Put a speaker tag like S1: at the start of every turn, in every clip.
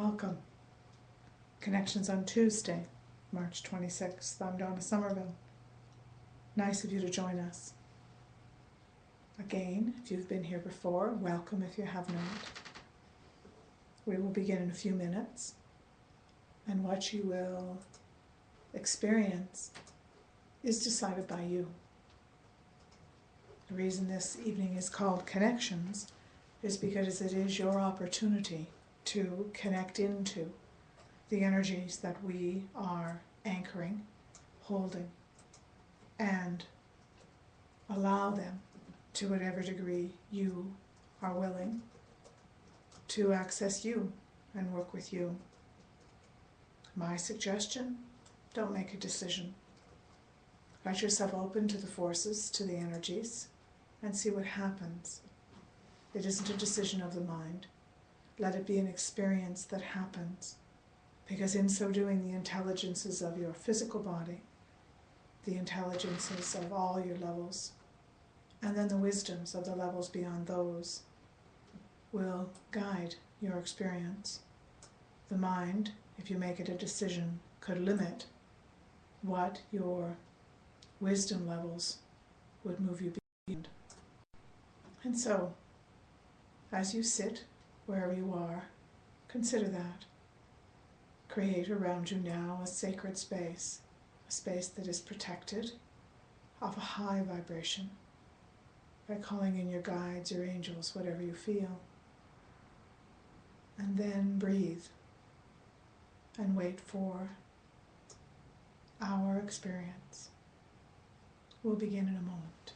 S1: Welcome. Connections on Tuesday, March 26th. I'm Donna Somerville. Nice of you to join us. Again, if you've been here before, welcome if you have not. We will begin in a few minutes, and what you will experience is decided by you. The reason this evening is called Connections is because it is your opportunity to connect into the energies that we are anchoring, holding, and allow them, to whatever degree you are willing, to access you and work with you. My suggestion, don't make a decision. Let yourself open to the forces, to the energies, and see what happens. It isn't a decision of the mind. Let it be an experience that happens, because in so doing, the intelligences of your physical body, the intelligences of all your levels, and then the wisdoms of the levels beyond those will guide your experience. The mind, if you make it a decision, could limit what your wisdom levels would move you beyond. And so, as you sit wherever you are, consider that. Create around you now a sacred space, a space that is protected, of a high vibration, by calling in your guides, your angels, whatever you feel. And then breathe and wait for our experience. We'll begin in a moment.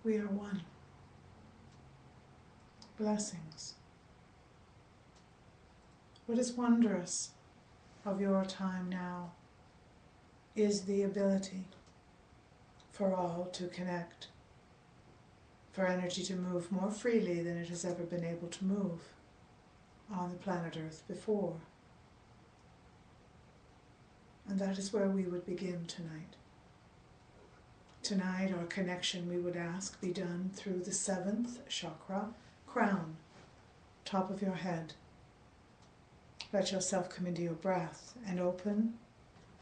S1: We are one. Blessings. What is wondrous of your time now is the ability for all to connect, for energy to move more freely than it has ever been able to move on the planet Earth before. And that is where we would begin tonight. Tonight, our connection, we would ask, be done through the 7th chakra, crown, top of your head. Let yourself come into your breath and open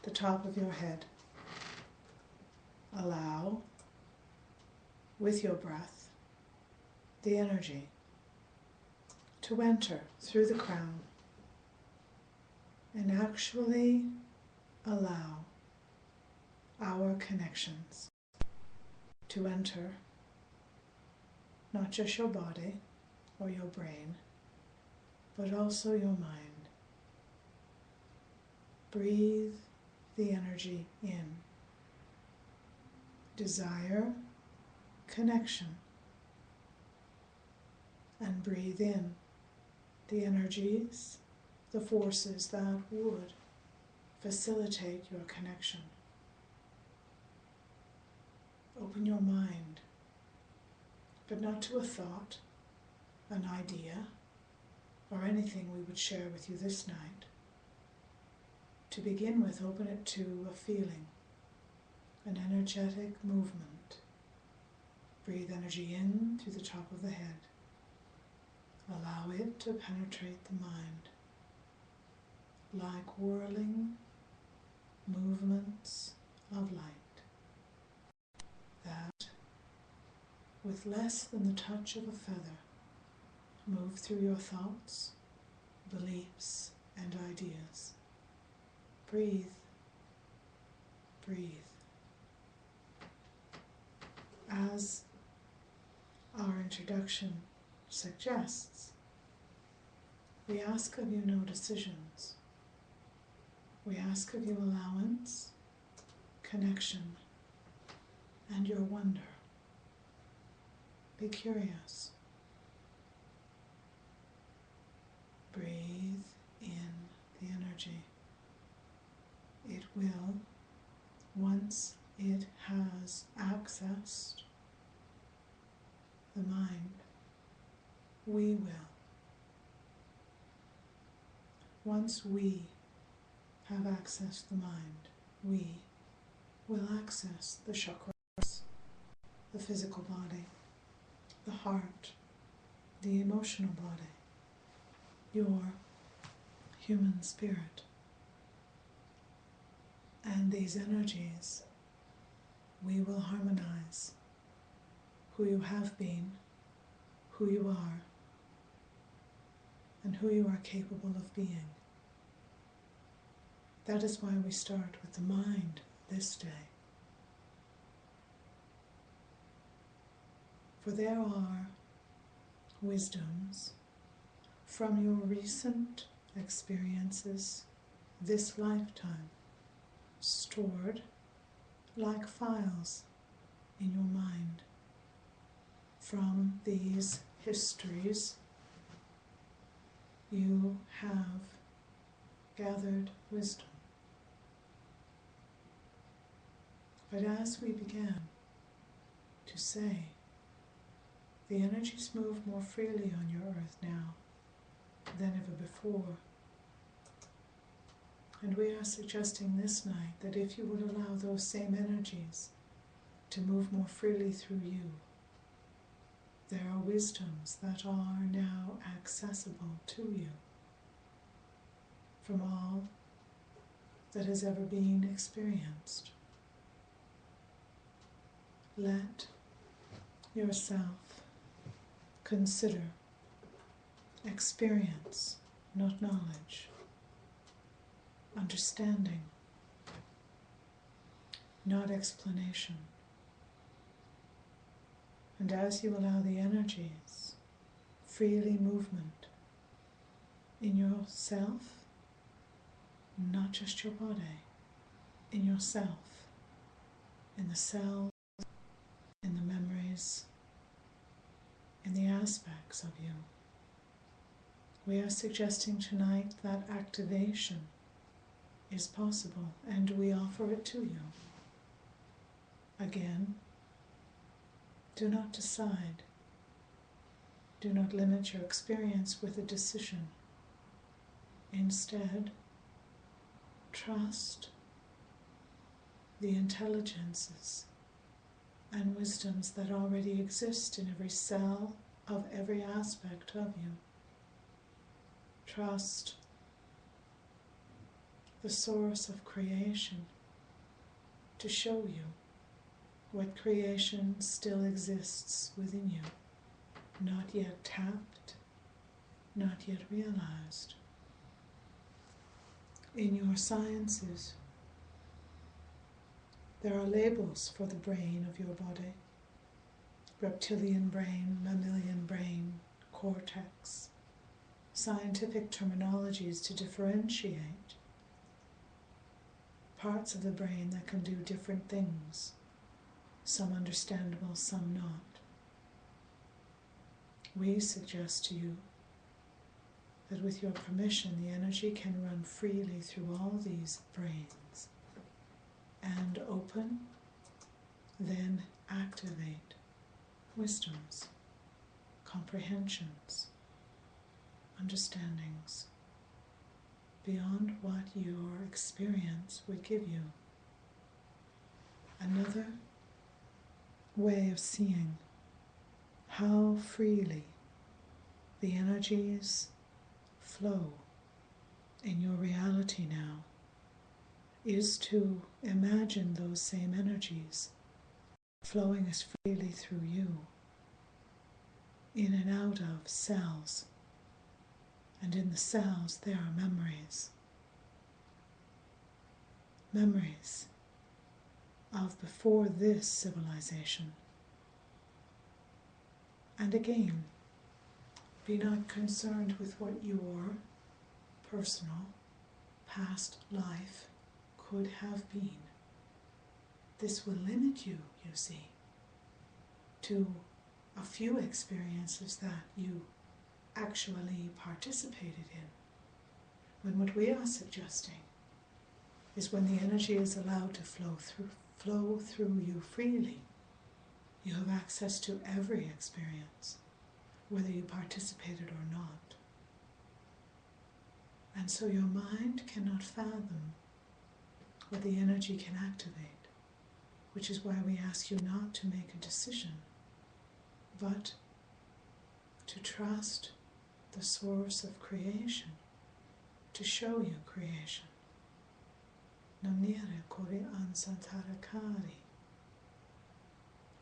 S1: the top of your head. Allow, with your breath, the energy to enter through the crown and actually allow our connections to enter not just your body or your brain, but also your mind. Breathe the energy in. Desire connection. And breathe in the energies, the forces that would facilitate your connection. Open your mind, but not to a thought, an idea, or anything we would share with you this night. To begin with, open it to a feeling, an energetic movement. Breathe energy in through the top of the head. Allow it to penetrate the mind, like whirling movements of light. That, with less than the touch of a feather, move through your thoughts, beliefs, and ideas. Breathe. Breathe. As our introduction suggests, we ask of you no decisions. We ask of you allowance, connection, and your wonder. Be curious. breathe in the energy. It will, once it has accessed the mind, we will. Once we have accessed the mind, we will access the chakras, the physical body, the heart, the emotional body, your human spirit. And these energies, we will harmonize who you have been, who you are, and who you are capable of being. That is why we start with the mind this day. For there are wisdoms from your recent experiences this lifetime, stored like files in your mind. From these histories, you have gathered wisdom. But as we began to say, the energies move more freely on your earth now than ever before. And we are suggesting this night that if you would allow those same energies to move more freely through you, there are wisdoms that are now accessible to you from all that has ever been experienced. Let yourself consider experience, not knowledge, understanding, not explanation. And as you allow the energies freely movement in yourself, not just your body, in yourself, in the cells, in the memories, in the aspects of you, we are suggesting tonight that activation is possible, and we offer it to you. Again, do not decide. Do not limit your experience with a decision. Instead, trust the intelligences and wisdoms that already exist in every cell of every aspect of you. Trust the source of creation to show you what creation still exists within you, not yet tapped, not yet realized. In your sciences, there are labels for the brain of your body: reptilian brain, mammalian brain, cortex, scientific terminologies to differentiate parts of the brain that can do different things, some understandable, some not. We suggest to you that with your permission, the energy can run freely through all these brains and open, then activate wisdoms, comprehensions, understandings beyond what your experience would give you. Another way of seeing how freely the energies flow in your reality now is to imagine those same energies flowing as freely through you, in and out of cells. And in the cells there are memories. Memories of before this civilization. And again, be not concerned with what your personal past life could have been. This will limit you, you see, to a few experiences that you actually participated in. When what we are suggesting is when the energy is allowed to flow through you freely, you have access to every experience, whether you participated or not. And so your mind cannot fathom what the energy can activate, which is why we ask you not to make a decision, but to trust the source of creation to show you creation. Namnire kori ansatarakari.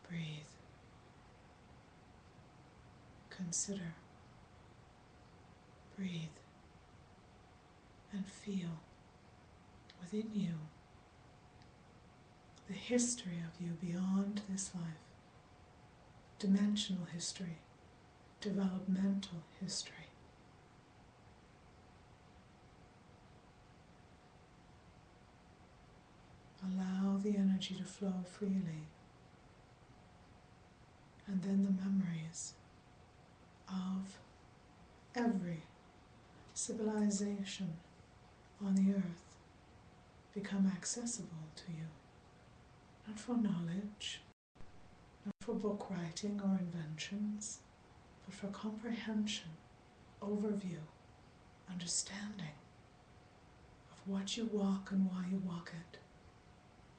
S1: Breathe. Consider. Breathe. And feel within you the history of you beyond this life. Dimensional history. Developmental history. Allow the energy to flow freely, and then the memories of every civilization on the earth become accessible to you, not for knowledge, not for book writing or inventions, but for comprehension, overview, understanding of what you walk and why you walk it,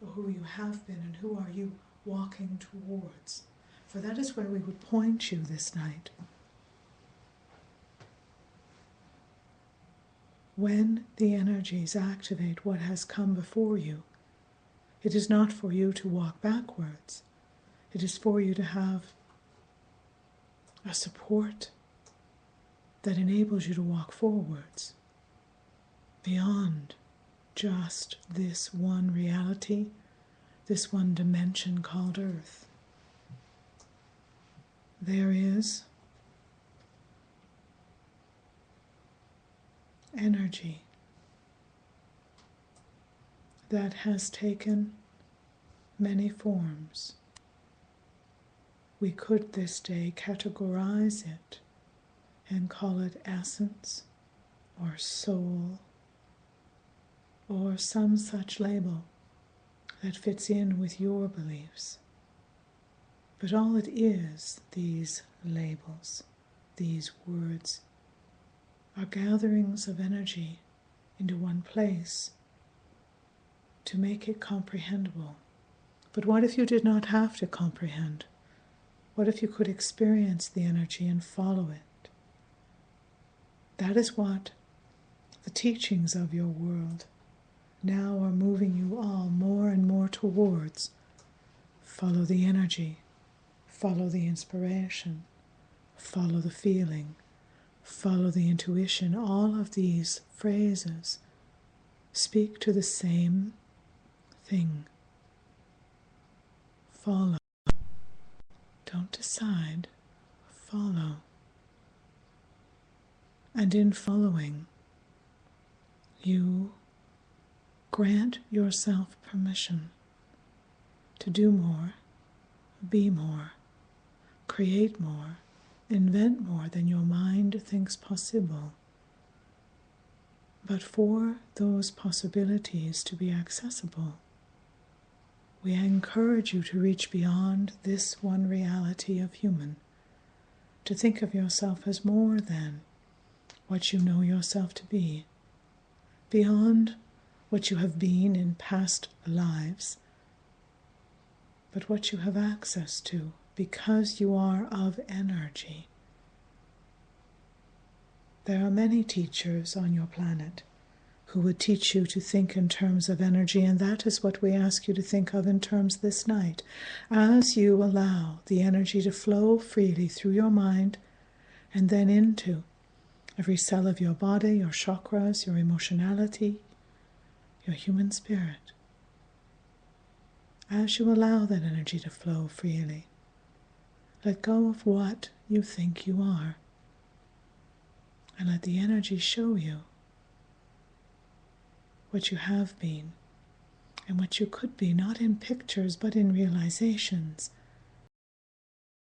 S1: or who you have been and who are you walking towards. For that is where we would point you this night. When the energies activate what has come before you, it is not for you to walk backwards. It is for you to have a support that enables you to walk forwards beyond just this one reality, this one dimension called Earth. There is energy that has taken many forms. We could this day categorize it and call it essence or soul or some such label that fits in with your beliefs. But all it is, these labels, these words, are gatherings of energy into one place to make it comprehensible. But what if you did not have to comprehend? What if you could experience the energy and follow it? That is what the teachings of your world now are moving you all more and more towards. Follow the energy, follow the inspiration, follow the feeling, follow the intuition. All of these phrases speak to the same thing. Follow. Don't decide, follow. And in following, you grant yourself permission to do more, be more, create more, invent more than your mind thinks possible. But for those possibilities to be accessible, we encourage you to reach beyond this one reality of human, to think of yourself as more than what you know yourself to be, beyond what you have been in past lives, but what you have access to because you are of energy. There are many teachers on your planet who would teach you to think in terms of energy, and that is what we ask you to think of in terms this night. As you allow the energy to flow freely through your mind and then into every cell of your body, your chakras, your emotionality, your human spirit. As you allow that energy to flow freely, let go of what you think you are, and let the energy show you what you have been and what you could be, not in pictures but in realizations,